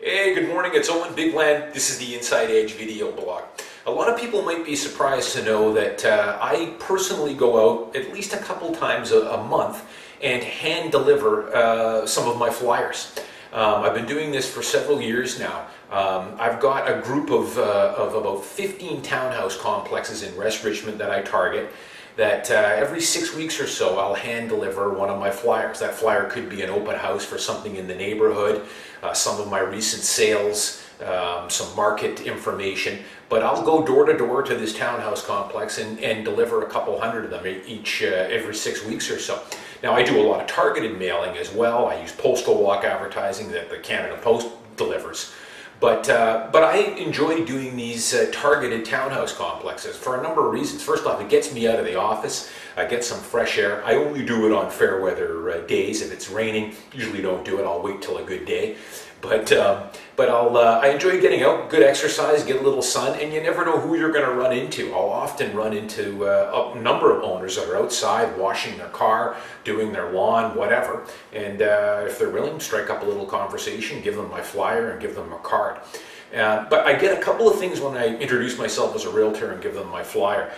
Hey, good morning, it's Owen, Bigland. This is the Inside Edge video blog. A lot of people might be surprised to know that I personally go out at least a couple times a month and hand deliver some of my flyers. I've been doing this for several years now. I've got a group of about 15 townhouse complexes in West Richmond that I target. That every 6 weeks or so I'll hand deliver one of my flyers. That flyer could be an open house for something in the neighborhood, some of my recent sales, some market information, but I'll go door to door to this townhouse complex and deliver a couple hundred of them every 6 weeks or so. Now I do a lot of targeted mailing as well. I use postal walk advertising that the Canada Post delivers. But I enjoy doing these targeted townhouse complexes for a number of reasons. First off, it gets me out of the office. I get some fresh air. I only do it on fair weather days. If it's raining, usually don't do it. I'll wait till a good day. But I enjoy getting out, good exercise, get a little sun, and you never know who you're going to run into. I'll often run into a number of owners that are outside washing their car, doing their lawn, whatever. And if they're willing, strike up a little conversation, give them my flyer, and give them a card. But I get a couple of things when I introduce myself as a realtor and give them my flyer.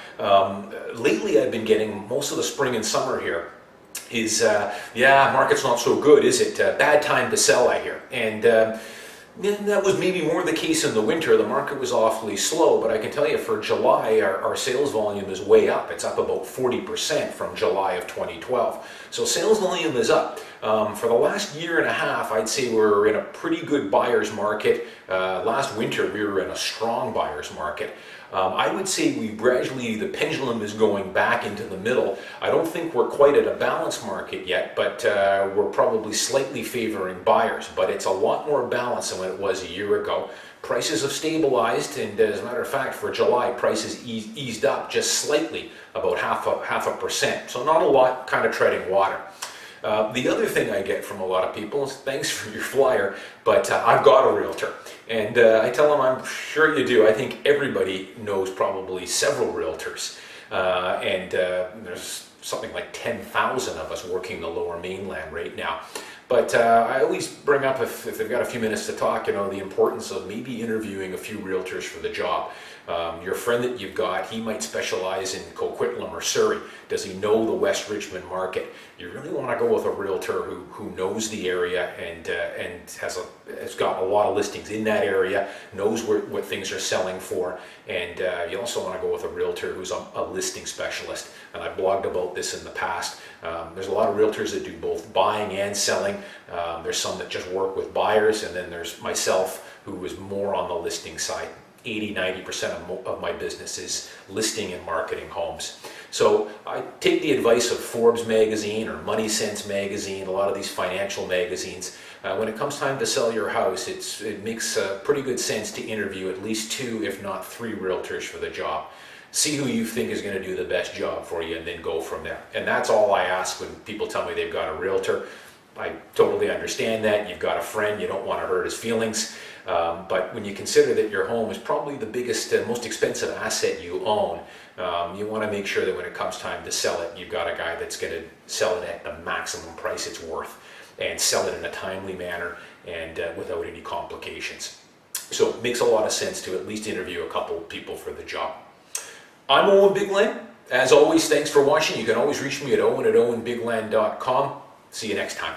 Lately, I've been getting, most of the spring and summer here, is, yeah, market's not so good, is it? Bad time to sell, I hear. And that was maybe more the case in the winter. The market was awfully slow, but I can tell you for July, our sales volume is way up. It's up about 40% from July of 2012. So sales volume is up. For the last year and a half, I'd say we're in a pretty good buyer's market. Last winter, we were in a strong buyer's market. I would say the pendulum is going back into the middle. I don't think we're quite at a balanced market yet, but we're probably slightly favoring buyers. But it's a lot more balanced than what it was a year ago. Prices have stabilized, and as a matter of fact, for July, prices eased up just slightly, about half a percent. So not a lot, kind of treading water. The other thing I get from a lot of people is, thanks for your flyer, but I've got a realtor. And I tell them, I'm sure you do. I think everybody knows probably several realtors. There's something like 10,000 of us working the Lower Mainland right now. But I always bring up, if they've got a few minutes to talk, the importance of maybe interviewing a few realtors for the job. Your friend that you've got, he might specialize in Coquitlam or Surrey. Does he know the West Richmond market? You really want to go with a realtor who knows the area and has got a lot of listings in that area, knows what things are selling for, and you also want to go with a realtor who's a listing specialist. And I blogged about this in the past. There's a lot of realtors that do both buying and selling. There's some that just work with buyers, and then there's myself, who is more on the listing side. 80–90% of my business is listing and marketing homes. So I take the advice of Forbes magazine or Money Sense magazine, a lot of these financial magazines. When it comes time to sell your house, it makes pretty good sense to interview at least 2, if not 3 realtors for the job. See who you think is going to do the best job for you, and then go from there. And that's all I ask when people tell me they've got a realtor. I totally understand that. You've got a friend, you don't want to hurt his feelings. But when you consider that your home is probably the biggest, most expensive asset you own, you want to make sure that when it comes time to sell it, you've got a guy that's going to sell it at the maximum price it's worth, and sell it in a timely manner and without any complications. So it makes a lot of sense to at least interview a couple people for the job. I'm Owen Bigland. As always, thanks for watching. You can always reach me at owen@owenbigland.com. See you next time.